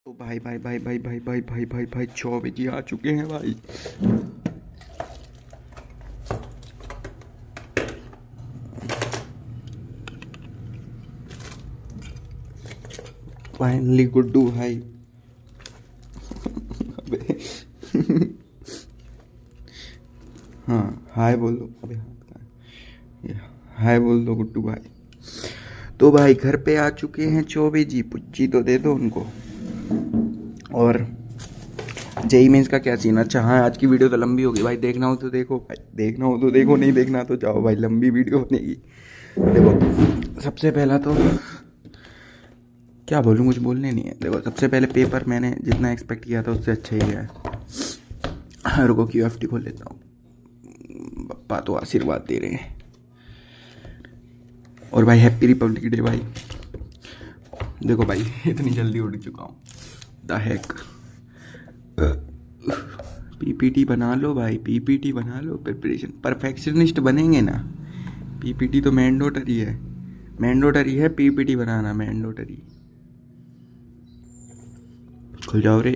तो भाई भाई भाई भाई भाई भाई भाई भाई भाई 6 बजे आ चुके हैं भाई। फाइनली गुड्डू भाई। अबे हाँ हाय बोल दो। अबे हाथ का हाय बोल दो गुड्डू भाई। तो भाई घर पे आ चुके हैं 6 बजे। पुच्ची तो दे दो उनको। और जेई मेंस का क्या सीन। अच्छा हाँ, आज की वीडियो तो लंबी होगी भाई। देखना हो तो देखो भाई, देखना हो तो देखो, नहीं देखना तो जाओ भाई, लंबी वीडियो बनेगी। देखो सबसे पहला तो क्या बोलूँ, कुछ बोलने नहीं है। देखो सबसे पहले पेपर मैंने जितना एक्सपेक्ट किया था उससे अच्छा ही गया है। रुको QFT खोल लेता हूँ। पप्पा तो आशीर्वाद दे रहे हैं। और भाई हैप्पी रिपब्लिक डे भाई। देखो भाई इतनी जल्दी उठ चुका हूँ। The heck. PPT बना लो भाई, PPT बना लो। प्रिपरेशन परफेक्शनिस्ट बनेंगे ना। PPT तो मैंडेटरी है, मैंडेटरी है PPT बनाना, मैंडेटरी। खुल जाओ रे।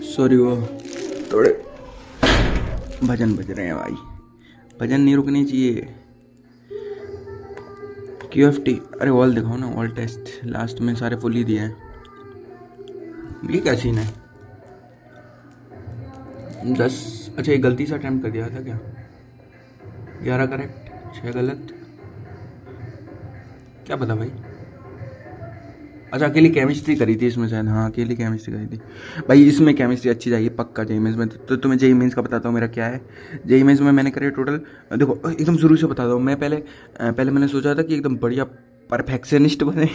सॉरी वो थोड़े भजन बज रहे हैं भाई। भजन नहीं रुकनी चाहिए। QFT अरे ऑल दिखाओ ना, ऑल टेस्ट लास्ट में सारे फुल ही दिए हैं। ये क्या सीन है। 10 अच्छा ये गलती से अटेम्प्ट कर दिया था क्या। 11 करेक्ट 6 गलत। क्या पता भाई। अच्छा अकेली केमिस्ट्री करी थी इसमें शायद। हाँ अकेली केमिस्ट्री करी थी भाई। इसमें केमिस्ट्री अच्छी जाएगी पक्का जेई मेंस में। तो तुम्हें जेई मेंस का बताता हूँ मेरा क्या है। जेई मेंस में मैंने करे टोटल, देखो एकदम शुरू से बताता हूँ। मैं पहले मैंने सोचा था कि एकदम बढ़िया परफेक्शनिस्ट बने।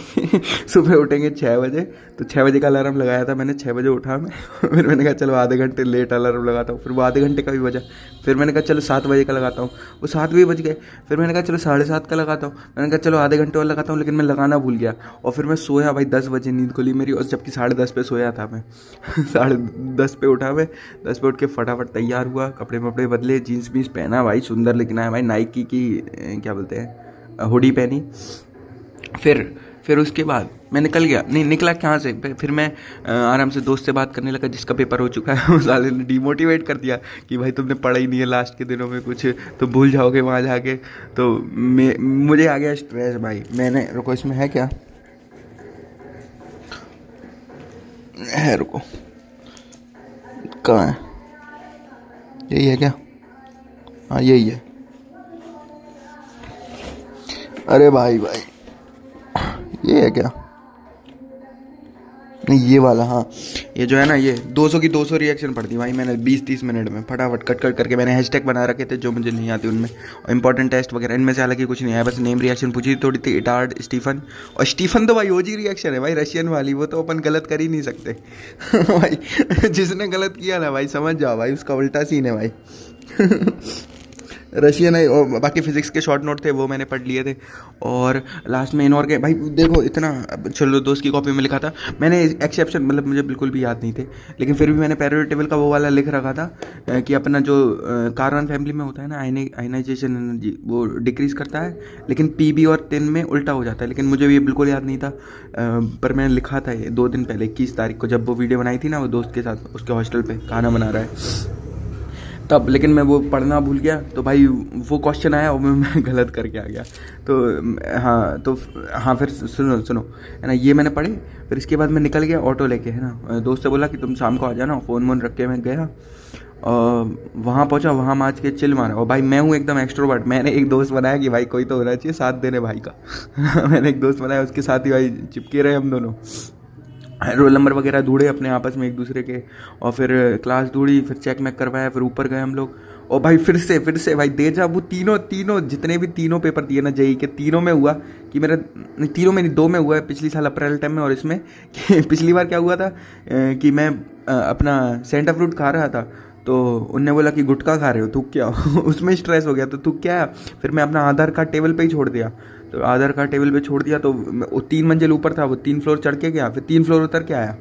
सुबह उठेंगे 6 बजे। तो 6 बजे का अलार्म लगाया था मैंने। 6 बजे उठा मैं। फिर मैंने कहा चलो आधे घंटे लेट अलार्म लगाता हूँ। फिर वो आधे घंटे का भी बजा। फिर मैंने कहा चलो 7 बजे का लगाता हूँ। वो 7 भी बज गए। फिर मैंने कहा चलो 7:30 का लगाता हूँ। मैंने कहा चलो आधे घंटे और लगाता हूँ, लेकिन मैं लगाना भूल गया। और फिर मैं सोया भाई 10 बजे नींद खुली मेरी। और जबकि 10:30 पे सोया था मैं। 10:30 पे उठा मैं। 10 पे उठ के फटाफट तैयार हुआ, कपड़े वपड़े बदले, जीन्स वीन्स पहना भाई, सुंदर लेकिन आया भाई। नाइकी की क्या बोलते हैं हुडी पहनी। फिर उसके बाद मैं निकल गया। नहीं निकला कहाँ से, फिर मैं आराम से दोस्त से बात करने लगा जिसका पेपर हो चुका है। उस साले ने डिमोटिवेट कर दिया कि भाई तुमने पढ़ा ही नहीं है लास्ट के दिनों में कुछ, तो भूल जाओगे वहाँ जाके। तो मुझे आ गया स्ट्रेस भाई। मैंने रुको इसमें है क्या है, रुको कहाँ है, यही है क्या। हाँ यही है। अरे भाई ये है क्या। नहीं ये वाला, हाँ ये जो है ना, ये 200 की 200 रिएक्शन पड़ती भाई। मैंने 20-30 मिनट में फटाफट कट करके मैंने हैशटैग बना रखे थे जो मुझे नहीं आती उनमें। और इंपॉर्टेंट टेस्ट वगैरह इनमें से हालांकि कुछ नहीं आया, बस नेम रिएक्शन पूछी थोड़ी थी। इटार्ड स्टीफन, और स्टीफन तो भाई ओजी रिएक्शन है भाई, रशियन वाली। वो तो अपन गलत कर ही नहीं सकते। भाई जिसने गलत किया ना भाई समझ जाओ भाई उसका उल्टा सीन है भाई। रशियन है। और बाकी फिजिक्स के शॉर्ट नोट थे वो मैंने पढ़ लिए थे। और लास्ट में इनोर के भाई देखो इतना, चलो दोस्त की कॉपी में लिखा था मैंने एक्सेप्शन, मतलब मुझे बिल्कुल भी याद नहीं थे, लेकिन फिर भी मैंने पेरियोडिक टेबल का वो वाला लिख रखा था कि अपना जो कार्बन फैमिली में होता है ना आयनाइजेशन एनर्जी, वो डिक्रीज करता है, लेकिन PB और tin में उल्टा हो जाता है। लेकिन मुझे ये बिल्कुल याद नहीं था। पर मैंने लिखा था ये 2 दिन पहले 21 तारीख को, जब वो वीडियो बनाई थी ना वो दोस्त के साथ उसके हॉस्टल पे खाना बना रहा है तब। लेकिन मैं वो पढ़ना भूल गया। तो भाई वो क्वेश्चन आया और मैं गलत करके आ गया। तो हाँ फिर सुनो है ना, ये मैंने पढ़े। फिर इसके बाद मैं निकल गया ऑटो लेके, है ना। दोस्त से बोला कि तुम शाम को आ जाना। फ़ोन वोन रख के मैं गया और वहाँ पहुँचा। वहाँ माच के चिल मारा। और भाई मैं हूँ एकदम एक्सट्रोवर्ट। मैंने एक दोस्त बनाया कि भाई कोई तो होना चाहिए साथ देने भाई का। मैंने एक दोस्त बनाया, उसके साथ ही भाई चिपके रहे हम दोनों। रोल नंबर वगैरह ढूंढे अपने आपस में एक दूसरे के, और फिर क्लास ढूंढी, फिर चेक मैक करवाया, फिर ऊपर गए हम लोग। और भाई फिर से भाई देजा वो तीनों जितने भी तीनों पेपर दिए ना जेई के, तीनों में हुआ कि मेरा, तीनों में नहीं 2 में हुआ है। पिछली साल अप्रैल टाइम में, और इसमें कि पिछली बार क्या हुआ था कि मैं अपना सेंटा फ्रूट खा रहा था, तो उनने बोला कि गुटखा खा रहे हो थूक क्या। उसमें स्ट्रेस हो गया तो थूक क्या। फिर मैं अपना आधार कार्ड टेबल पे ही छोड़ दिया। तो आधार कार्ड टेबल पे छोड़ दिया तो वो 3 मंजिल ऊपर था, वो 3 फ्लोर चढ़ के गया, फिर 3 फ्लोर उतर के आया।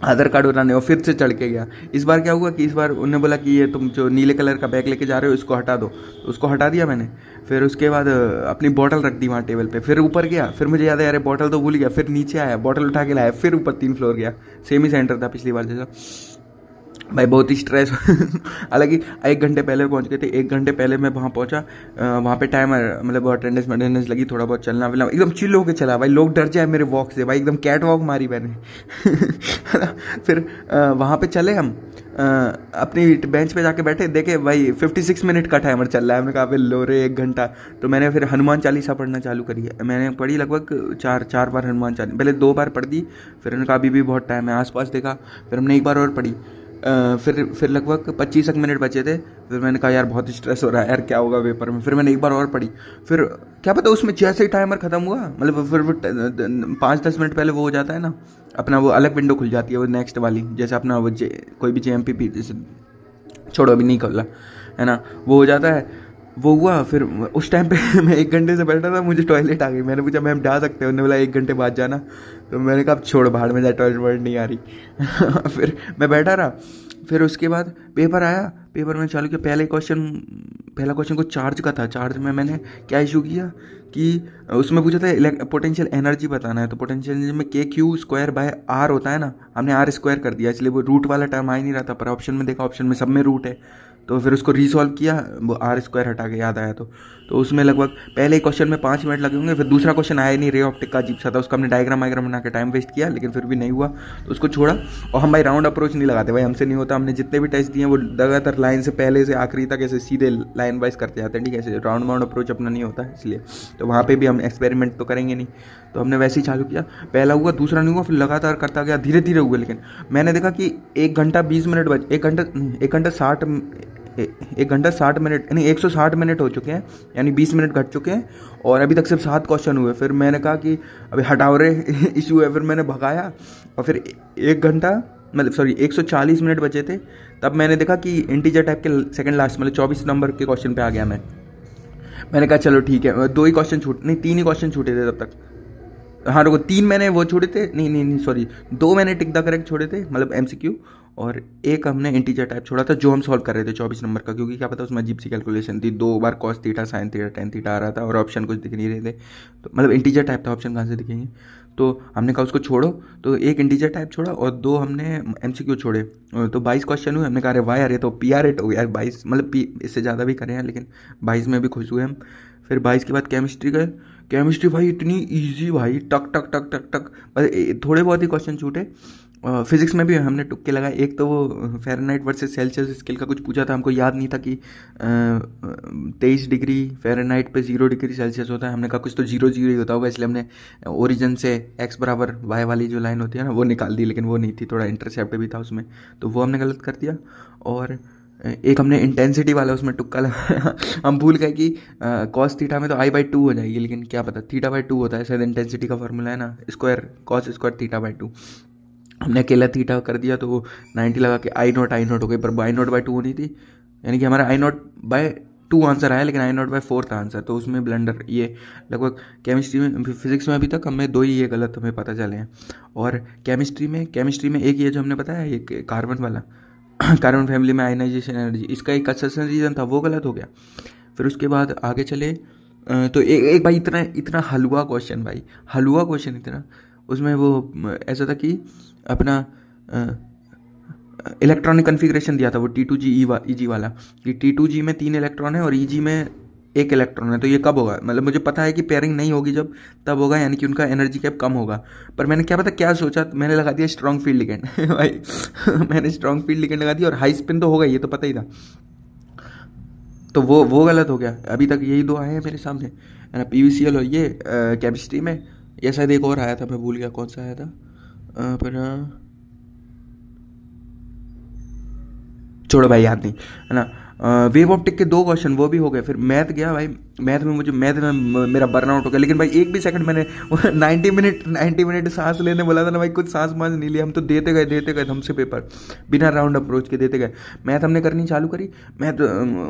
आधार कार्ड बनाने, और फिर से चढ़ के गया। इस बार क्या हुआ कि इस बार उन्होंने बोला कि ये तुम जो नीले कलर का बैग लेके जा रहे हो इसको हटा दो, तो उसको हटा दिया मैंने। फिर उसके बाद अपनी बॉटल रख दी वहाँ टेबल पे, फिर ऊपर गया, फिर मुझे याद है यार बॉटल तो भूल गया, फिर नीचे आया, बॉटल उठा के लाया, फिर ऊपर 3 फ्लोर गया, सेम ही सेंटर था पिछली बार जैसा। भाई बहुत ही स्ट्रेस हालांकि 1 घंटे पहले पहुंच गए थे, 1 घंटे पहले मैं वहाँ पहुंचा, वहाँ पे टाइमर मतलब अटेंडेंस लगी, थोड़ा बहुत चलना फिलना, एकदम चिल होके चला भाई, लोग डर जाए मेरे वॉक से भाई, एकदम कैट वॉक मारी मैंने फिर वहाँ पे चले हम, अपनी बेंच पे जाके बैठे, देखे भाई 56 मिनट का टाइमर चल रहा है। हमने कहा लो रे 1 घंटा, तो मैंने फिर हनुमान चालीसा पढ़ना चालू करी है। मैंने पढ़ी लगभग 4 बार हनुमान चालीसा, पहले 2 बार पढ़ दी, फिर उन्होंने कहा अभी भी बहुत टाइम है, आसपास देखा, फिर हमने 1 बार और पढ़ी। फिर लगभग 25 मिनट बचे थे। फिर मैंने कहा यार बहुत स्ट्रेस हो रहा है यार, क्या होगा पेपर में। फिर मैंने 1 बार और पढ़ी, फिर क्या पता उसमें जैसे ही टाइमर खत्म हुआ, मतलब फिर 5-10 मिनट पहले वो हो जाता है ना अपना, वो अलग विंडो खुल जाती है वो नेक्स्ट वाली, जैसे अपना वो कोई भी JMPP जैसे, छोड़ो अभी नहीं खोला है ना, वो हो जाता है। वो हुआ, फिर उस टाइम पे मैं 1 घंटे से बैठा था, मुझे टॉयलेट आ गई। मैंने पूछा मैम जा सकते हो, उन्होंने बोला 1 घंटे बाद जाना। तो मैंने कहा अब छोड़ भाड़ में जाए, टॉयलेट नहीं आ रही फिर मैं बैठा रहा। फिर उसके बाद पेपर आया, पेपर में चालू किया। पहला क्वेश्चन को चार्ज का था। चार्ज में मैंने क्या इशू किया कि उसमें पूछा था पोटेंशियल एनर्जी बताना है, तो पोटेंशियल एनर्जी में KQ²/R होता है ना, हमने R² कर दिया, इसलिए वो रूट वाला टर्म आ ही नहीं रहा था। पर ऑप्शन में देखा, ऑप्शन में सब में रूट है, तो फिर उसको रीसॉल्व किया, वो R² हटा के याद आया। तो उसमें लगभग पहले क्वेश्चन में 5 मिनट लगे होंगे। फिर दूसरा क्वेश्चन आया नहीं, रे ऑप्टिक का अजीब सा था, उसका हमने डायग्राम बना के टाइम वेस्ट किया, लेकिन फिर भी नहीं हुआ तो उसको छोड़ा। और हम भाई राउंड अप्रोच नहीं लगाते भाई, हमसे नहीं होता। हमने जितने भी टेस्ट दिए वो लगातार लाइन से पहले से आखिरी तक ऐसे सीधे लाइन वाइज करते जाते हैं, ठीक है, ऐसे राउंड अप्रोच अपना नहीं होता है, इसलिए तो वहाँ पे भी हम एक्सपेरिमेंट तो करेंगे नहीं। तो हमने वैसे ही चालू किया, पहला हुआ, दूसरा नहीं हुआ, फिर लगातार करता गया, धीरे धीरे हुआ। लेकिन मैंने देखा कि 1 घंटा 20 मिनट 1 घंटा 60 मिनट यानी 160 मिनट हो चुके हैं, यानी 20 मिनट घट चुके हैं, और अभी तक सिर्फ 7 क्वेश्चन हुए। फिर मैंने कहा कि अभी हटाओ रे इशू है। फिर मैंने भगाया, और फिर 140 मिनट बचे थे। तब मैंने देखा कि इंटीजर टाइप के सेकंड लास्ट मतलब 24 नंबर के क्वेश्चन पे आ गया मैंने कहा चलो ठीक है, 3 ही क्वेश्चन छूटे थे तब तक। हाँ रुको, 3 मैंने वो छोड़े थे, नहीं सॉरी, 2 मैंने टिक द करेक्ट छोड़े थे, मतलब MCQ, और 1 हमने इंटीजर टाइप छोड़ा था, जो हम सॉल्व कर रहे थे 24 नंबर का, क्योंकि क्या पता उसमें अजीब सी कैलकुलेशन थी, 2 बार cos theta sin theta tan theta आ रहा था, और ऑप्शन कुछ दिख नहीं रहे थे, तो मतलब इंटीजर टाइप था, ऑप्शन कहाँ से दिखेंगे। तो हमने कहा उसको छोड़ो, तो 1 इंटीजर टाइप छोड़ा और 2 हमने MCQ छोड़े। तो 22 क्वेश्चन हुए। हमने कहा अरे वाह यार, ये तो PR रेट हो गया 22, मतलब इससे ज़्यादा भी करे हैं, लेकिन 22 में भी खुश हुए हम। फिर 22 के बाद केमिस्ट्री गए। केमिस्ट्री भाई इतनी इजी भाई, टक टक टक टक टक, बस थोड़े बहुत ही क्वेश्चन छूटे। फिजिक्स में भी हमने तुक्के लगाए। एक तो वो फ़ारेनहाइट वर्सेस सेल्सियस स्केल का कुछ पूछा था, हमको याद नहीं था कि 23 डिग्री फ़ारेनहाइट पे 0 डिग्री सेल्सियस होता है। हमने कहा कुछ तो 0 ही होता होगा, इसलिए हमने ओरिजिन से x बराबर y वाली जो लाइन होती है ना वो निकाल दी, लेकिन वो नहीं थी, थोड़ा इंटरसेप्ट भी था उसमें, तो वो हमने गलत कर दिया। और एक हमने इंटेंसिटी वाला उसमें तुक्का लगाया हम भूल गए कि cos थीटा में तो I/2 हो जाएगी, लेकिन क्या पता θ/2 होता है शायद, इंटेंसिटी का फॉर्मूला है ना, स्क्वायर cos स्क्वायर θ/2। हमने अकेला थीटा कर दिया, तो वो 90 लगा के I0 हो गई, पर I0/2 होनी थी, यानी कि हमारा I0/2 आंसर आया, लेकिन I0/4 था आंसर, तो उसमें ब्लंडर। ये लगभग केमिस्ट्री में, फिजिक्स में अभी तक हमें 2 ही ये गलत हमें पता चले हैं। और केमिस्ट्री में एक ये जो हमने बताया, ये कार्बन वाला कार्बन फैमिली में आयनाइजेशन एनर्जी, इसका एक कंसेशन रीजन था, वो गलत हो गया। फिर उसके बाद आगे चले, तो एक भाई इतना हलवा क्वेश्चन, भाई हलवा क्वेश्चन इतना, उसमें वो ऐसा था कि अपना इलेक्ट्रॉनिक कन्फिग्रेशन दिया था वो T2G EG वाला, कि T2G में 3 इलेक्ट्रॉन है और EG में 1 इलेक्ट्रॉन है, तो ये कब होगा, मतलब मुझे पता है कि पेयरिंग नहीं होगी जब तब होगा, यानी कि उनका एनर्जी गैप कम होगा। पर मैंने क्या पता क्या सोचा, मैंने लगा दिया स्ट्रॉन्ग फील्ड लिगेंड भाई मैंने स्ट्रॉन्ग फील्ड लिगेंड लगा दिया, और हाई स्पिन तो होगा, ये तो पता ही था, तो वो गलत हो गया। अभी तक यही 2 आए हैं मेरे सामने, है ना, PVCL और ये केमिस्ट्री में। ये शायद एक और आया था, मैं भूल गया कौन सा आया था, पर छोड़ो भाई, याद नहीं, है ना। वेव ऑप्टिक के 2 क्वेश्चन वो भी हो गए। फिर मैथ गया भाई, मैथ में मेरा बर्नआउट हो गया। लेकिन भाई एक भी सेकंड मैंने 90 मिनट सांस लेने बोला था ना भाई, कुछ सांस मांस नहीं लिया, हम तो देते गए हमसे पेपर बिना राउंड अप्रोच के देते गए। मैथ हमने करनी चालू करी, मैथ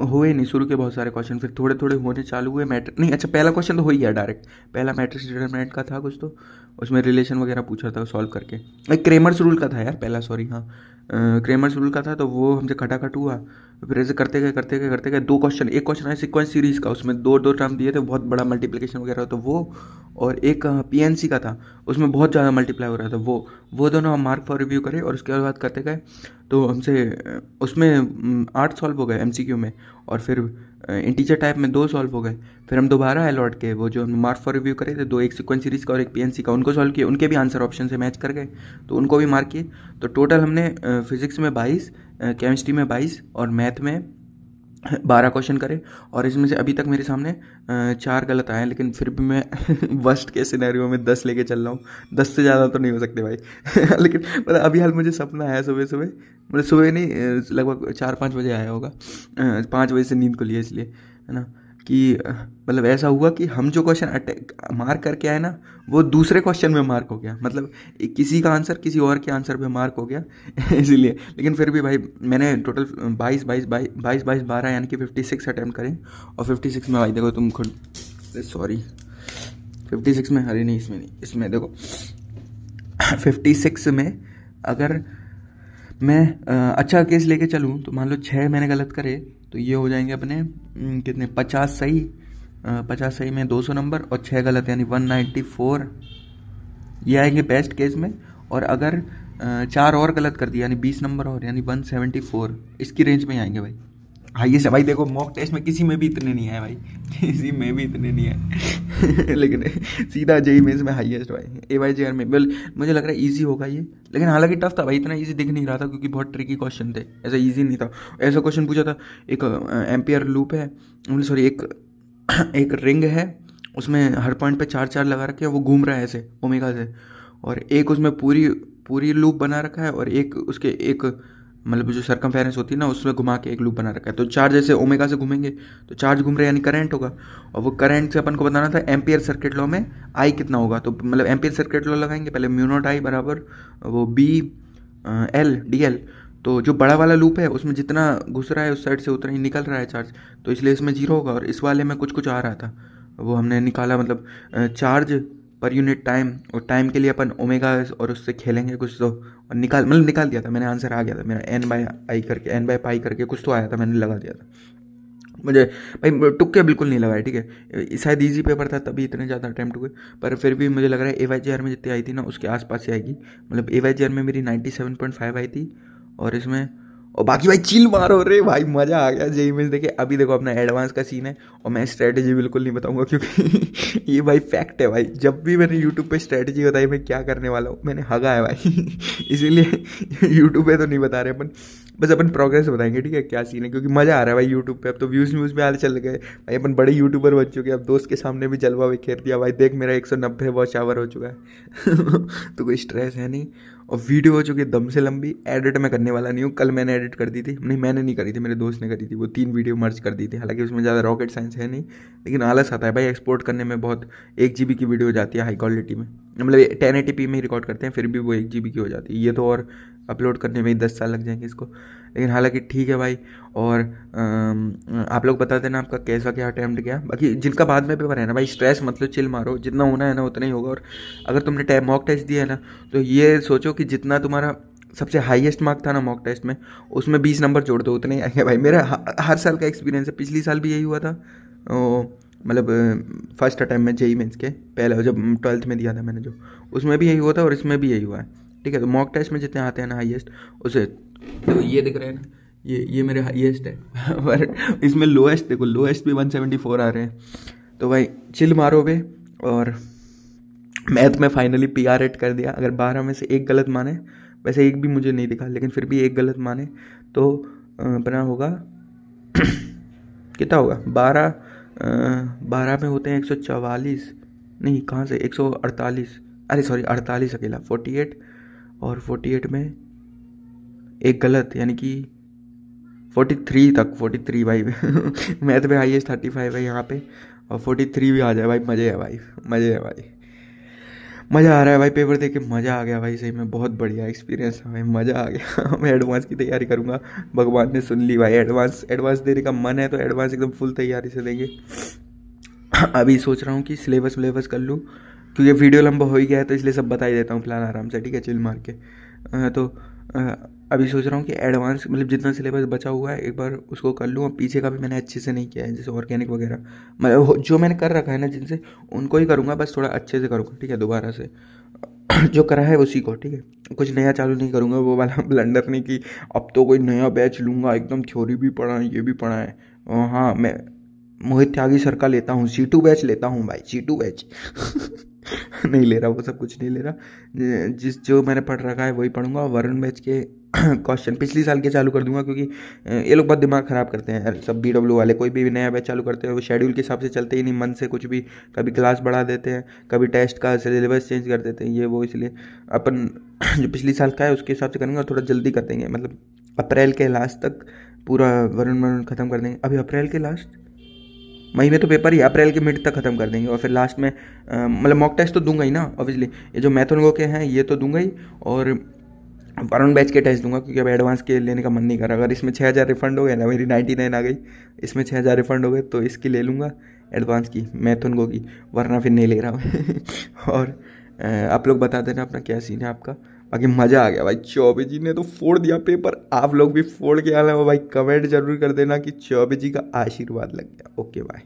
हुए नहीं शुरू के बहुत सारे क्वेश्चन, फिर थोड़े थोड़े होने चालू हुए। मैट्रिक नहीं, अच्छा पहला क्वेश्चन तो हो ही गया डायरेक्ट, पहला मैट्रिक्स डिटरमिनेंट का था कुछ, तो उसमें रिलेशन वगैरह पूछा था सॉल्व करके। एक क्रेमर्स रूल का था यार पहला, सॉरी हाँ क्रेमर्स रूल का था, तो वो हमसे खटाखट हुआ। फिर ऐसे करते गए 2 क्वेश्चन, एक क्वेश्चन है सीक्वेंस सीरीज का, उसमें दो टर्म दिए थे, बहुत बड़ा मल्टीप्लिकेशन वगैरह, तो वो, और एक पीएनसी का था, उसमें बहुत ज़्यादा मल्टीप्लाई हो रहा था, वो दोनों हम मार्क फॉर रिव्यू करे और उसके बाद करते गए। तो हमसे उसमें 8 सॉल्व हो गए एमसीक्यू में, और फिर इंटीजर टाइप में 2 सॉल्व हो गए। फिर हम दोबारा लौट के वो जो हम मार्क फॉर रिव्यू करे थे 2, एक सीक्वेंस सीरीज का और एक पीएनसी का, उनको सॉल्व किए, उनके भी आंसर ऑप्शन से मैच कर गए, तो उनको भी मार्क किए। तो टोटल हमने फिजिक्स में 22, केमिस्ट्री में 22 और मैथ में 12 क्वेश्चन करे, और इसमें से अभी तक मेरे सामने 4 गलत आए हैं, लेकिन फिर भी मैं वर्स्ट के सिनेरियो में 10 लेके चल रहा हूँ। 10 से ज़्यादा तो नहीं हो सकते भाई लेकिन मतलब अभी हाल मुझे सपना आया सुबह मतलब सुबह नहीं, लगभग 4-5 बजे आया होगा, 5 बजे से नींद को लिया इसलिए, है ना, कि मतलब ऐसा हुआ कि हम जो क्वेश्चन मार्क करके आए ना, वो दूसरे क्वेश्चन में मार्क हो गया, मतलब किसी का आंसर किसी और के आंसर पे मार्क हो गया इसीलिए। लेकिन फिर भी भाई मैंने टोटल 22 12 यानी कि 56 अटैम्प्ट करें, और 56 में भाई देखो तुम खुद, सॉरी 56 में, अरे नहीं इसमें नहीं, इसमें देखो 56 में अगर मैं अच्छा केस लेके चलूँ तो मान लो 6 मैंने गलत करे, तो ये हो जाएंगे अपने कितने 50 सही, 50 सही में 200 नंबर, और 6 गलत यानी 194, ये आएंगे बेस्ट केस में। और अगर 4 और गलत कर दिया यानी 20 नंबर और, यानी 174, इसकी रेंज में ही आएंगे भाई। हाईएस्ट भाई देखो मॉक टेस्ट में किसी में भी इतने नहीं है भाई, किसी में भी इतने नहीं है लेकिन सीधा जेई मेंस में हाईएस्ट भाई, AYJR में बिल मुझे लग रहा है इजी होगा ये, लेकिन हालांकि टफ था भाई, इतना इजी दिख नहीं रहा था क्योंकि बहुत ट्रिकी क्वेश्चन थे, ऐसा इजी नहीं था। ऐसा क्वेश्चन पूछा था, एक एम्पियर लूप है, सॉरी एक रिंग है, उसमें हर पॉइंट पे 4 लगा रखे हैं, वो घूम रहा है ऐसे ओमेगा से, और एक उसमें पूरी लूप बना रखा है, और एक उसके एक मतलब जो सरकमफेरेंस होती है ना उसमें घुमा के एक लूप बना रखा है। तो चार्ज जैसे ओमेगा से घूमेंगे तो चार्ज घूम रहे यानी करंट होगा, और वो करंट से अपन को बताना था एम्पियर सर्किट लॉ में आई कितना होगा। तो मतलब एम्पियर सर्किट लॉ लगाएंगे पहले, म्यू आई बराबर वो BL/DL। तो जो बड़ा वाला लूप है उसमें जितना घुस रहा है उस साइड से उतना ही निकल रहा है चार्ज, तो इसलिए इसमें 0 होगा, और इस वाले में कुछ आ रहा था, वो हमने निकाला, मतलब चार्ज पर यूनिट टाइम, और टाइम के लिए अपन ओमेगा और उससे खेलेंगे कुछ, तो और निकाल दिया था मैंने, आंसर आ गया था मेरा n/pi करके कुछ तो आया था, मैंने लगा दिया था। मुझे भाई तुक्के बिल्कुल नहीं लगाए, ठीक है, शायद इजी पेपर था तभी इतने ज़्यादा अटैम्प्ट हुए, पर फिर भी मुझे लग रहा है AYJR में जितनी आई थी ना उसके आसपास से आएगी, मतलब AYJR में मेरी 97.5 आई थी, और इसमें और बाकी भाई चिल मारो रे भाई, मज़ा आ गया जेई में देखे। अभी देखो अपना एडवांस का सीन है, और मैं स्ट्रेटजी बिल्कुल नहीं बताऊंगा क्योंकि ये भाई फैक्ट है भाई, जब भी मैंने यूट्यूब पे स्ट्रेटजी बताई मैं क्या करने वाला हूँ मैंने हगा है भाई इसीलिए यूट्यूब पे तो नहीं बता रहे अपन, बस अपन प्रोग्रेस बताएंगे, ठीक है, क्या सीन है, क्योंकि मज़ा आ रहा है भाई यूट्यूब पे। अब तो व्यूज़ भी आने चल गए भाई, अपन बड़े यूट्यूबर बन चुके हैं, अब दोस्त के सामने भी जलवा बिखेर दिया भाई, देख मेरा 190 वॉच आवर हो चुका है तो कोई स्ट्रेस है नहीं, और वीडियो हो चुकी है दम से लंबी। एडिट मैं करने वाला नहीं हूँ, कल मैंने एडिट कर दी थी, नहीं मैंने नहीं करी थी, मेरे दोस्त ने करी थी, वो 3 वीडियो मर्ज कर दी थी, हालांकि उसमें ज़्यादा रॉकेट साइंस है नहीं, लेकिन आलस आता है भाई एक्सपोर्ट करने में, बहुत 1 GB की वीडियो हो जाती है हाई क्वालिटी में, मतलब 1080p में ही रिकॉर्ड करते हैं, फिर भी वो 1 GB की हो जाती है, ये तो और अपलोड करने में ही 10 साल लग जाएंगे इसको, लेकिन हालांकि ठीक है भाई। और आप लोग बता देना आपका कैसा क्या अटैम्प्ट गया, बाकी जिनका बाद में पेपर है ना भाई स्ट्रेस मतलब चिल मारो, जितना होना है ना उतना ही होगा, और अगर तुमने मॉक टेस्ट दिया है ना तो ये सोचो कि जितना तुम्हारा सबसे हाईएस्ट मार्क था ना मॉक टेस्ट में, उसमें 20 नंबर जोड़ दो, उतने ही आएंगे भाई। मेरा हर साल का एक्सपीरियंस है, पिछली साल भी यही हुआ था, मतलब फर्स्ट अटैम्प्ट में जेई मेंस के पहले जब 12th में दिया था मैंने जो, उसमें भी यही हुआ था और इसमें भी यही हुआ है, ठीक है। तो मॉक टेस्ट में जितने आते हैं ना हाईएस्ट उसे, तो ये दिख रहे हैं ना, ये मेरे हाईएस्ट है पर इसमें लोएस्ट देखो, लोएस्ट भी 174 आ रहे हैं, तो भाई चिल मारो बे। और मैथ में फाइनली PR8 कर दिया, अगर 12 में से 1 गलत माने, वैसे 1 भी मुझे नहीं दिखा लेकिन फिर भी 1 गलत माने तो अपना होगा कितना होगा, 12 में होते हैं 144, नहीं कहाँ से 148, अरे सॉरी 48 अकेला, 48 और 48 में 1 गलत यानी कि 43 तक, 43 भाई। मैथ में हाईएस्ट 35 है यहाँ पे, और 43 भी आ जाए भाई, मज़े है भाई, मज़े है भाई। मज़ा आ रहा है भाई, पेपर दे के मज़ा आ गया भाई, सही में बहुत बढ़िया एक्सपीरियंस है भाई, मज़ा आ गया। मैं एडवांस की तैयारी करूँगा, भगवान ने सुन ली भाई। एडवांस एडवांस देने का मन है तो एडवांस एकदम फुल तैयारी से देंगे। अभी सोच रहा हूँ कि सिलेबस विलेबस कर लूँ, क्योंकि वीडियो लंबा हो ही गया है, तो इसलिए सब बता ही देता हूँ प्लान आराम से, ठीक है, चिल मार के। तो अभी सोच रहा हूँ कि एडवांस मतलब जितना सिलेबस बचा हुआ है एक बार उसको कर लूँ, और पीछे का भी मैंने अच्छे से नहीं किया है, जैसे ऑर्गेनिक वगैरह मतलब जो मैंने कर रखा है ना जिनसे, उनको ही करूँगा, बस थोड़ा अच्छे से करूँगा, ठीक है, दोबारा से। जो करा है उसी को, ठीक है, कुछ नया चालू नहीं करूँगा, वो वाला ब्लंडर नहीं कि अब तो कोई नया बैच लूँगा, एकदम थ्योरी भी पढ़ा है, ये भी पढ़ा है। हाँ, मैं मोहित त्यागी सर का लेता हूँ, C2 बैच लेता हूँ भाई, C2 बैच। नहीं ले रहा, वो सब कुछ नहीं ले रहा, जिस जो मैंने पढ़ रखा है वही पढ़ूंगा। वरुण बैच के क्वेश्चन पिछली साल के चालू कर दूंगा, क्योंकि ये लोग बहुत दिमाग ख़राब करते हैं यार, सब BW वाले। कोई भी नया बैच चालू करते हैं वो शेड्यूल के हिसाब से चलते ही नहीं, मन से कुछ भी, कभी क्लास बढ़ा देते हैं, कभी टेस्ट का सिलेबस चेंज कर देते हैं, ये वो। इसलिए अपन जो पिछली साल का है उसके हिसाब से करेंगे, थोड़ा जल्दी कर देंगे, मतलब अप्रैल के लास्ट तक पूरा वरुण ख़त्म कर देंगे। अभी अप्रैल के लास्ट, मई में तो पेपर ही, अप्रैल के मिड तक ख़त्म कर देंगे, और फिर लास्ट में मतलब मॉक टेस्ट तो दूंगा ही ना ऑब्वियसली, ये जो मैथन के हैं ये तो दूंगा ही, और वरुण बैच के टेस्ट दूंगा, क्योंकि अब एडवांस के लेने का मन नहीं कर रहा। अगर इसमें 6,000 रिफंड हो गया ना, मेरी 99 आ गई, इसमें 6,000 रिफंड हो गए, तो इसकी ले लूँगा एडवांस की, मैथन की, वरना फिर नहीं ले रहा मैं। और आप लोग बता देना अपना क्या सीन है आपका। बाकी मज़ा आ गया भाई, चौबे जी ने तो फोड़ दिया पेपर, आप लोग भी फोड़ के आना भाई, कमेंट जरूर कर देना कि चौबे जी का आशीर्वाद लग गया। Okay bye.